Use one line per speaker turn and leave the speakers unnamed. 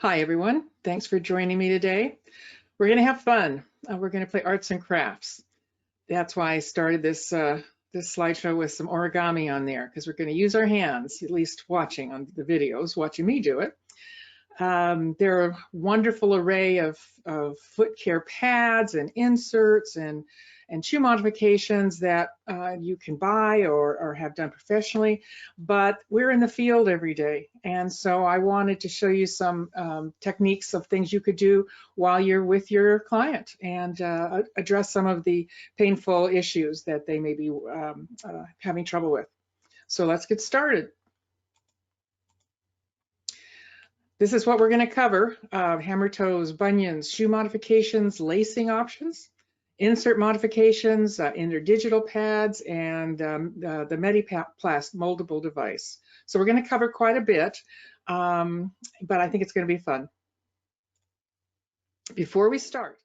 Hi, everyone. Thanks for joining me today. We're going to have fun. We're going to play arts and crafts. That's why I started this slideshow with some origami on there, because we're going to use our hands, at least watching on the videos, watching me do it. There are a wonderful array of foot care pads and inserts and shoe modifications that you can buy or have done professionally, but we're in the field every day. And so I wanted to show you some techniques of things you could do while you're with your client and address some of the painful issues that they may be having trouble with. So let's get started. This is what we're going to cover: hammer toes, bunions, shoe modifications, lacing options, insert modifications, interdigital pads, and the MediPlast moldable device. So we're going to cover quite a bit, but I think it's going to be fun. Before we start,